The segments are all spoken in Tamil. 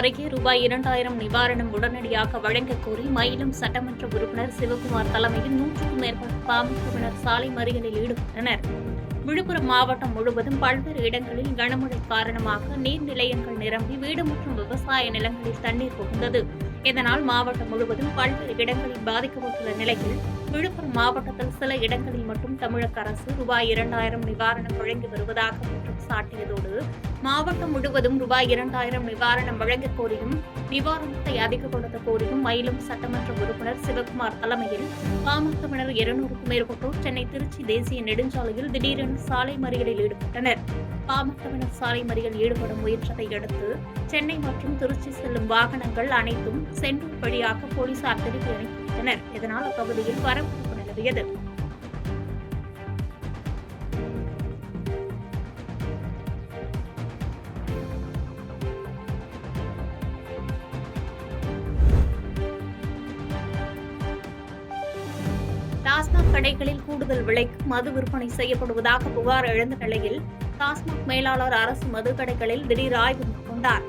அருகே ரூபாய் 2000 நிவாரணம் உடனடியாக வழங்கக் கோரி மயிலம் சட்டமன்ற உறுப்பினர் சிவக்குமார் தலைமையில் 100க்கும் மேற்பட்ட பாமகவினர் சாலை மறியலில் ஈடுபட்டனர். விழுப்புரம் மாவட்டம் முழுவதும் பல்வேறு இடங்களில் கனமழை காரணமாக நீர்நிலையங்கள் நிரம்பி வீடு மற்றும் விவசாய நிலங்களில் தண்ணீர் புகுந்தது. இதனால் மாவட்டம் முழுவதும் பல்வேறு இடங்களில் பாதிக்கப்பட்டுள்ள நிலையில் விழுப்புரம் மாவட்டத்தில் சில இடங்களில் மட்டும் தமிழக அரசு ரூபாய் 2000 நிவாரணம் வழங்கி வருவதாக குற்றம் சாட்டியதோடு மாவட்டம் முழுவதும் ரூபாய் 2000 நிவாரணம் வழங்கக் கோரியும் நிவாரணத்தை அதிகப்படுத்த கோரியும் மயிலம் சட்டமன்ற உறுப்பினர் சிவக்குமார் தலைமையில் பாமகவினர் 200க்கும் மேற்பட்டோர் சென்னை திருச்சி தேசிய நெடுஞ்சாலையில் திடீரென சாலை மறியலில் ஈடுபட்டனர். பாமகவினர் சாலை மறியல் ஈடுபட முயன்றதை அடுத்து சென்னை மற்றும் திருச்சி செல்லும் வாகனங்கள் அனைத்தும் சென்றூர் வழியாக போலீசார் திருப்பி அனுப்பிவிட்டனர். இதனால் அப்பகுதியில் பரபரப்பு நிலவியது. டாஸ்மாக் கடைகளில் கூடுதல் விலைக்கு மது விற்பனை செய்யப்படுவதாக புகார் எழுந்த நிலையில் டாஸ்மாக் மேலாளர் அரசு மது கடைகளில் திடீர் ஆய்வு மேற்கொண்டார்.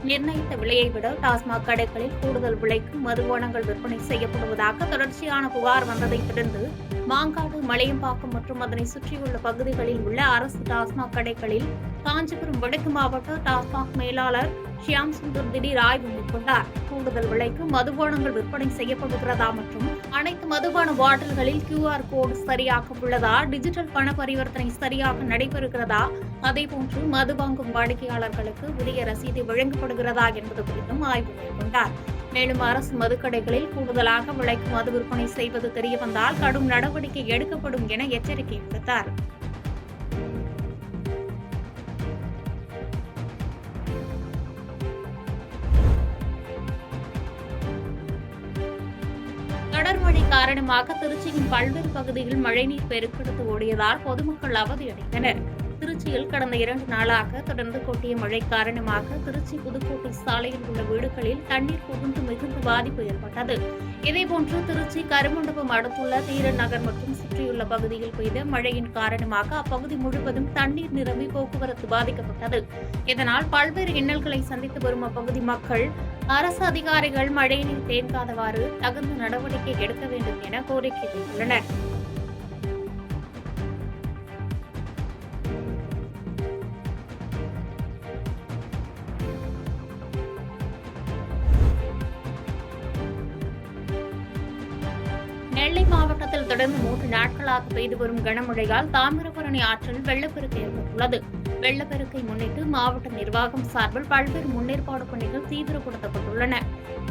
நிர்ணயித்த விலையை விட டாஸ்மாக் கடைகளில் கூடுதல் விலைக்கு மதுபானங்கள் விற்பனை செய்யப்படுவதாக தொடர்ச்சியான புகார் வந்ததை தொடர்ந்து மாங்காடு, மலையம்பாக்கம் மற்றும் அதனை சுற்றியுள்ள பகுதிகளில் உள்ள அரசு டாஸ்மாக் கடைகளில் காஞ்சிபுரம் வடக்கு மாவட்ட டாஸ்மாக் மேலாளர் ஷியாம் சுந்தர் திடீர் ஆய்வு மேற்கொண்டார். கூடுதல் விலைக்கு மதுபானங்கள் விற்பனை செய்யப்படுகிறதா மற்றும் அனைத்து மதுபான பாட்டில்களில் QR கோடு சரியாக உள்ளதா, டிஜிட்டல் பண பரிவர்த்தனை சரியாக நடைபெறுகிறதா, அதேபோன்று மது வாங்கும் வாடிக்கையாளர்களுக்கு உரிய ரசீது வழங்கப்படுகிறதா என்பது குறித்தும் ஆய்வு மேற்கொண்டார். மேலும் அரசு மதுக்கடைகளில் கூடுதலாக விலைக்கு மது விற்பனை செய்வது தெரியவந்தால் கடும் நடவடிக்கை எடுக்கப்படும் என எச்சரிக்கை விடுத்தார். தொடர் மழை காரணமாக திருச்சியின் பல்வேறு பகுதிகளில் மழைநீர் பெருக்கெடுத்து ஓடியதால் பொதுமக்கள் அவதியடைந்தனர். திருச்சியில் கடந்த 2 நாளாக தொடர்ந்து கொட்டிய மழை காரணமாக திருச்சி புதுக்கோட்டை சாலையில் உள்ள வீடுகளில் தண்ணீர் புகுந்து மிகுந்த பாதிப்பு ஏற்பட்டது. இதேபோன்று திருச்சி கருமண்டபம் அடுத்துள்ள தீரன் நகர் மற்றும் சுற்றியுள்ள பகுதியில் பெய்த மழையின் காரணமாக அப்பகுதி முழுவதும் தண்ணீர் நிரம்பி போக்குவரத்து பாதிக்கப்பட்டது. இதனால் பல்வேறு இன்னல்களை சந்தித்து வரும் அப்பகுதி மக்கள் அரசு அதிகாரிகள் மழைநீர் தேங்காதவாறு தகுந்த நடவடிக்கை எடுக்க வேண்டும் என கோரிக்கை வைத்துள்ளனர். நெல்லை மாவட்டத்தில் தொடர்ந்து 3 நாட்களாக பெய்து வரும் கனமழையால் தாமிரபரணி ஆற்றில் வெள்ளப்பெருக்கு ஏற்பட்டுள்ளது. வெள்ளப்பெருக்கை முன்னிட்டு மாவட்ட நிர்வாகம் சார்பில் பல்வேறு முன்னேற்பாடு பணிகள் தீவிரப்படுத்தப்பட்டுள்ளன.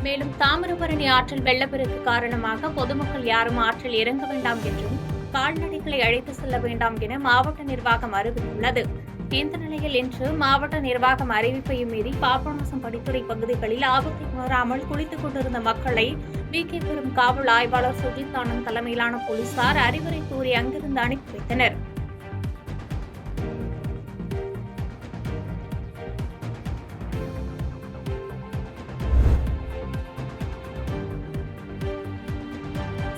மேலும் தாமிரபரணி ஆற்றில் வெள்ளப்பெருக்கு காரணமாக பொதுமக்கள் யாரும் ஆற்றில் இறங்க வேண்டாம் என்றும் கால்நடைகளை அழைத்து செல்ல வேண்டாம் என மாவட்ட நிர்வாகம் அறிவித்துள்ளது. இந்த நிலையில் இன்று மாவட்ட நிர்வாகம் அறிவிப்பையும் மீறி பாபநாசம் படித்துறை பகுதிகளில் ஆபத்தை உணராமல் குளித்துக் கொண்டிருந்த மக்களை விகேபுரம் காவல் ஆய்வாளர் சுஜித் ஆனந்த் தலைமையிலான போலீசார் அறிவுரை கூறி அங்கிருந்து அனுப்பி வைத்தனர்.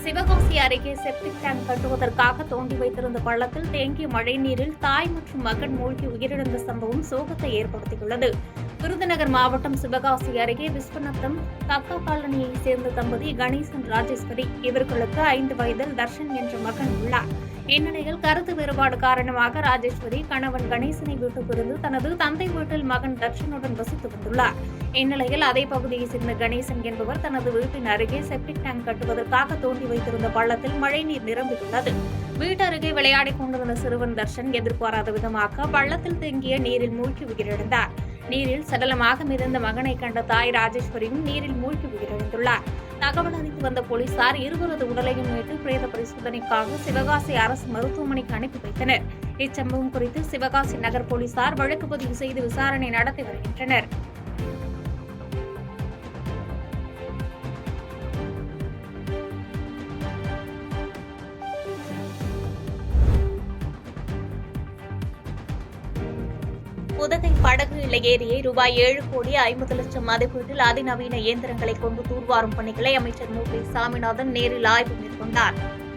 சிவகாசி அருகே செப்டிக் டேங்க் கட்டுவதற்காக தோண்டி வைத்திருந்த பள்ளத்தில் தேங்கிய மழைநீரில் தாய் மற்றும் மகன் மூழ்கி உயிரிழந்த சம்பவம் சோகத்தை ஏற்படுத்தியுள்ளது. விருதுநகர் மாவட்டம் சிவகாசி அருகே விஸ்வநத்தம் கக்கா காலனியைச் சேர்ந்த தம்பதி கணேசன் ராஜேஸ்வரி. இவர்களுக்கு 5 வயதில் தர்ஷன் என்ற மகன் உள்ளார். இந்நிலையில் கருத்து வேறுபாடு காரணமாக ராஜேஸ்வரி கணவன் கணேசனை விட்டு பிரிந்து தனது தந்தை வீட்டில் மகன் தர்ஷனுடன் வசித்து வந்துள்ளார். இந்நிலையில் அதே பகுதியைச் சேர்ந்த கணேசன் என்பவர் தனது வீட்டின் அருகே செப்டிக் டேங்க் கட்டுவதற்காக தோண்டி வைத்திருந்த பள்ளத்தில் மழைநீர் நிரம்பியுள்ளது. வீட்டு அருகே விளையாடிக் கொண்டிருந்த சிறுவன் தர்ஷன் எதிர்பாராத விதமாக பள்ளத்தில் தேங்கிய நீரில் மூழ்கி உயிரிழந்தார். நீரில் சடலமாக மிதந்த மகனை கண்ட தாய் ராஜேஸ்வரியும் நீரில் மூழ்கி உயிரிழந்துள்ளார். தகவல் அறிந்து வந்த போலீசார் இருவரது உடலையும் மீட்டு பிரேத பரிசோதனைக்காக சிவகாசி அரசு மருத்துவமனைக்கு அனுப்பி வைத்தனர். இச்சம்பவம் குறித்து சிவகாசி நகர் போலீசார் வழக்கு பதிவு செய்து விசாரணை நடத்தி வருகின்றனர். உதகை படகு இல்ல ஏரியை ரூபாய் 7,50,00,000 மதிப்பீட்டில் அதிநவீன இயந்திரங்களை கொண்டு தூர்வாரும் பணிகளை அமைச்சர் மு. சாமிநாதன் நேரில் ஆய்வு மேற்கொண்டார்.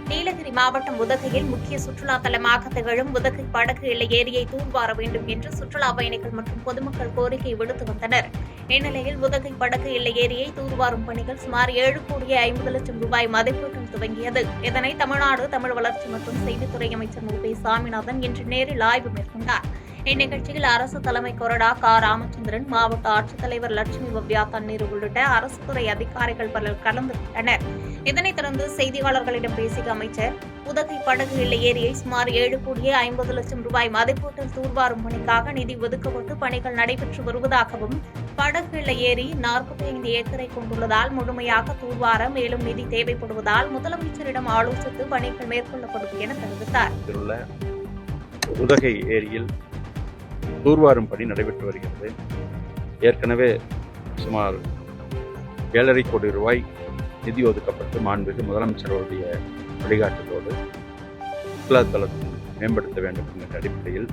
நீலகிரி மாவட்டம் உதகையில் முக்கிய சுற்றுலா தலமாக திகழும் உதகை படகு எல்லை ஏரியை தூர்வார வேண்டும் என்று சுற்றுலா பயணிகள் மற்றும் பொதுமக்கள் கோரிக்கை விடுத்து வந்தனர். இந்நிலையில் உதகை படகு எல்லை ஏரியை தூர்வாரும் பணிகள் சுமார் 7,50,00,000 ரூபாய் மதிப்பீட்டில் துவங்கியது. இதனை தமிழ்நாடு தமிழ் வளர்ச்சி மற்றும் செய்தித்துறை அமைச்சர் மு. சாமிநாதன் இன்று நேரில் ஆய்வு மேற்கொண்டார். இந்நிகழ்ச்சியில் அரசு தலைமை கொறடா ராமச்சந்திரன், மாவட்ட ஆட்சித்தலைவர் லட்சுமி பவ்யா தண்ணீர் உள்ளிட்ட அரசு துறை அதிகாரிகள் பலர் கலந்து கொண்டனர். இதனைத் தொடர்ந்து செய்தியாளர்களிடம் பேசிய அமைச்சர், உதகை படகு எல்லை ஏரியை சுமார் 7,50,00,000 ரூபாய் மதிப்பீட்டில் தூர்வாரும் பணிக்காக நிதி ஒதுக்கப்பட்டு பணிகள் நடைபெற்று வருவதாகவும், படகு எல்லை ஏரி 45 ஏக்கரை கொண்டுள்ளதால் முழுமையாக தூர்வார மேலும் நிதி தேவைப்படுவதால் முதலமைச்சரிடம் ஆலோசித்து பணிகள் மேற்கொள்ளப்படும் என தெரிவித்தார். உதகை ஏரியில் தூர்வாரும் பணி நடைபெற்று வருகிறது. ஏற்கனவே சுமார் 7,5 கோடி ரூபாய் நிதி ஒதுக்கப்பட்டு மாண்புமிகு முதலமைச்சருடைய வழிகாட்டுதலோடு சுற்றுலா தலத்தை மேம்படுத்த வேண்டும் என்ற அடிப்படையில்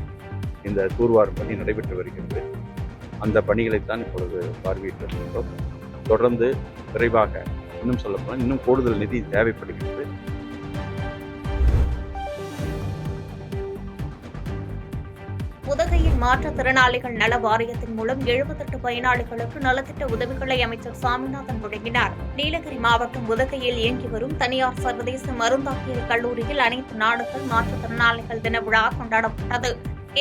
இந்த தூர்வாரும் பணி நடைபெற்று வருகிறது. அந்த பணிகளைத்தான் இப்பொழுது பார்வையிட்டிருக்கின்றோம். தொடர்ந்து விரைவாக இன்னும் சொல்லப்போனால் இன்னும் கூடுதல் நிதி தேவைப்படுகிறது. உதகையில் மாற்றுத்திறனாளிகள் நல வாரியத்தின் மூலம் 78 பயனாளிகளுக்கு நலத்திட்ட உதவிகளை அமைச்சர் சாமிநாதன் வழங்கினார். நீலகிரி மாவட்டம் உதகையில் இயங்கி வரும் தனியார் சர்வதேச மருந்தாக்கியல் கல்லூரியில் அனைத்து நாடுகள் மாற்றுத்திறனாளிகள் தின விழா கொண்டாடப்பட்டது.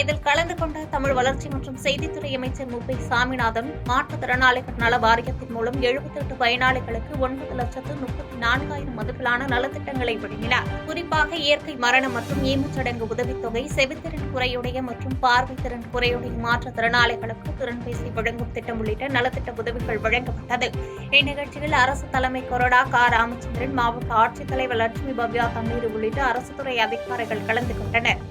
இதில் கலந்து கொண்ட தமிழ் வளர்ச்சி மற்றும் செய்தித்துறை அமைச்சர் மு. சாமிநாதன், மாற்றுத்திறனாளிகள் நல வாரியத்தின் மூலம் 78 பயனாளிகளுக்கு 9,34,000 மதிப்பிலான நலத்திட்டங்களை வழங்கினார். குறிப்பாக இயற்கை மரணம் மற்றும் ஈமச்சடங்கு உதவித்தொகை, செவித்திறன் குறையுடைய மற்றும் பார்வைத்திறன் குறையுடைய மாற்றுத்திறனாளிகளுக்கு திறன்பேசி வழங்கும் திட்டம் உள்ளிட்ட நலத்திட்ட உதவிகள் வழங்கப்பட்டது. இந்நிகழ்ச்சியில் அரசு தலைமை கொறடா ராமச்சந்திரன், மாவட்ட ஆட்சித்தலைவர் லட்சுமி பவ்யா தண்ணீர் உள்ளிட்ட அரசு துறை அதிகாரிகள் கலந்து கொண்டனர்.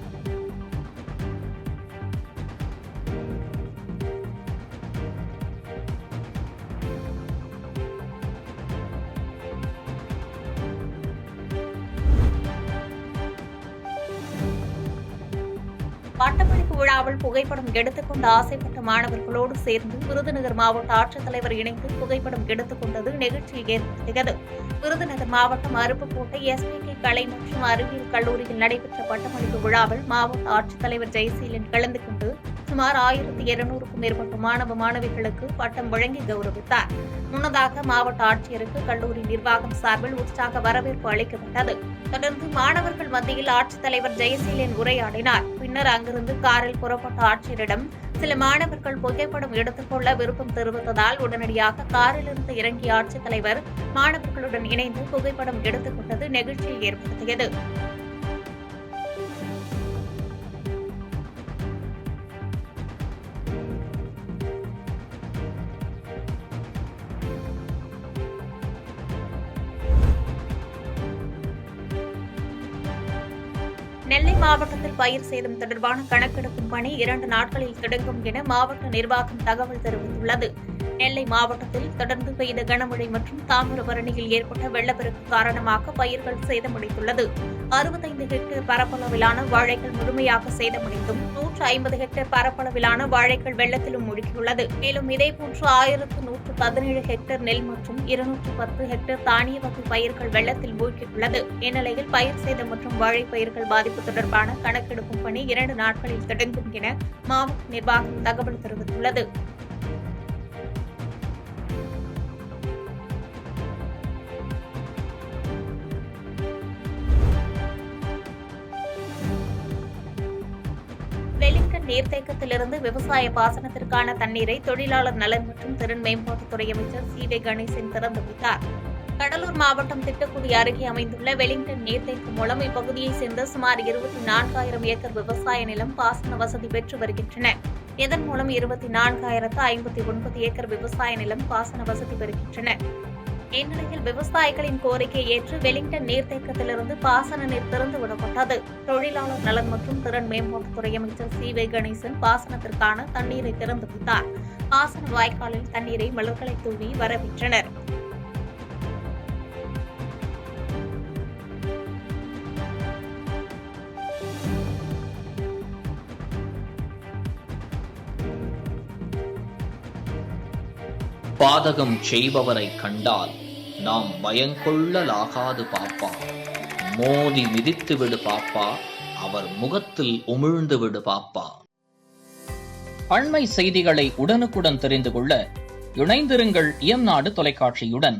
பட்டமளிப்பு விழாவில் புகைப்படம் எடுத்துக்கொண்டு ஆசைப்பட்ட மாணவர்களோடு சேர்ந்து விருதுநகர் மாவட்ட ஆட்சித்தலைவர் இணைந்து புகைப்படம் எடுத்துக் கொண்டது நிகழ்ச்சியை ஏற்படுத்தியது. விருதுநகர் மாவட்டம் அருப்புக்கோட்டை SPK கலை மற்றும் அறிவியல் கல்லூரியில் நடைபெற்ற பட்டமளிப்பு விழாவில் மாவட்ட ஆட்சித்தலைவர் ஜெயசீலன் கலந்து கொண்டு சுமார் 1,200க்கும் மேற்பட்ட மாணவ மாணவிகளுக்கு பட்டம் வழங்கி கௌரவித்தார். முன்னதாக மாவட்ட ஆட்சியருக்கு கல்லூரி நிர்வாகம் சார்பில் உற்சாக வரவேற்பு அளிக்கப்பட்டது. தொடர்ந்து மாணவர்கள் மத்தியில் ஆட்சித்தலைவர் ஜெயசீலன் உரையாடினார். பின்னர் அங்கிருந்து காரில் புறப்பட்ட ஆட்சியரிடம் சில மாணவர்கள் புகைப்படம் எடுத்துக்கொள்ள விருப்பம் தெரிவித்ததால் உடனடியாக காரிலிருந்து இறங்கிய ஆட்சித்தலைவர் மாணவர்களுடன் இணைந்து புகைப்படம் எடுத்துக் கொண்டது நெகிழ்ச்சியை ஏற்படுத்தியது. நெல்லை மாவட்டத்தில் பயிர் சேதம் தொடர்பான கணக்கெடுக்கும் பணி 2 நாட்களில் தொடங்கும் என மாவட்ட நிர்வாகம் தகவல் தெரிவித்துள்ளது. நெல்லை மாவட்டத்தில் தொடர்ந்து பெய்த கனமழை மற்றும் தாமிரபரணியில் ஏற்பட்ட வெள்ளப்பெருக்கு காரணமாக பயிர்கள் சேதமடைந்துள்ளது. 65 ஹெக்டேர் பரப்பளவிலான வாழைகள் முழுமையாக சேதமடைந்தும் 150 ஹெக்டேர் பரப்பளவிலான வாழைகள் வெள்ளத்திலும் மூழ்கியுள்ளது. மேலும் இதேபோன்று 1,117 ஹெக்டேர் நெல் மற்றும் 210 ஹெக்டேர் தானிய வகை பயிர்கள் வெள்ளத்தில் மூழ்கியுள்ளது. இந்நிலையில் பயிர் சேதம் மற்றும் வாழை பயிர்கள் பாதிப்பு தொடர்பான கணக்கெடுக்கும் பணி 2 நாட்களில் தொடங்கும் என மாவட்ட நிர்வாகம் தகவல் தெரிவித்துள்ளது. வெலிங்டன் நீர்த்தேக்கத்திலிருந்து விவசாய பாசனத்திற்கான தண்ணீரை தொழிலாளர் நலன் மற்றும் திறன் மேம்பாட்டுத்துறை அமைச்சர் சி. கணேசன் திறந்து வைத்தார். கடலூர் மாவட்டம் திட்டக்குடி அருகே அமைந்துள்ள வெலிங்டன் நீர்த்தேக்கம் மூலம் இப்பகுதியைச் சேர்ந்த சுமார் 24,000 ஏக்கர் விவசாய நிலம் பாசன வசதி பெற்று வருகின்றன. இதன் மூலம் 24,059 ஏக்கர் விவசாய நிலம் பாசன வசதி பெறுகின்றன. இந்நிலையில் விவசாயிகளின் கோரிக்கையை ஏற்று வெலிங்டன் நீர்த்தேக்கத்திலிருந்து பாசன நீர் திறந்து விடப்பட்டது. தொழிலாளர் நலன் மற்றும் திறன் மேம்பாட்டுத்துறை அமைச்சர் சி. கணேசன் பாசனத்திற்கான தண்ணீரை திறந்து வைத்தார். பாசன வாய்க்காலில் தண்ணீரை மலர்களை தூவி வரவேற்றனர். பாதகம் செய்பவரை கண்டால் நாம் பயங்கொள்ளலாகாது பாப்பா. மோதி மிதித்து விடு பாப்பா, அவர் முகத்தில் உமிழ்ந்து விடு பாப்பா. அண்மை செய்திகளை உடனுக்குடன் தெரிந்து கொள்ள இணைந்திருங்கள் இயம்நாடு தொலைக்காட்சியுடன்.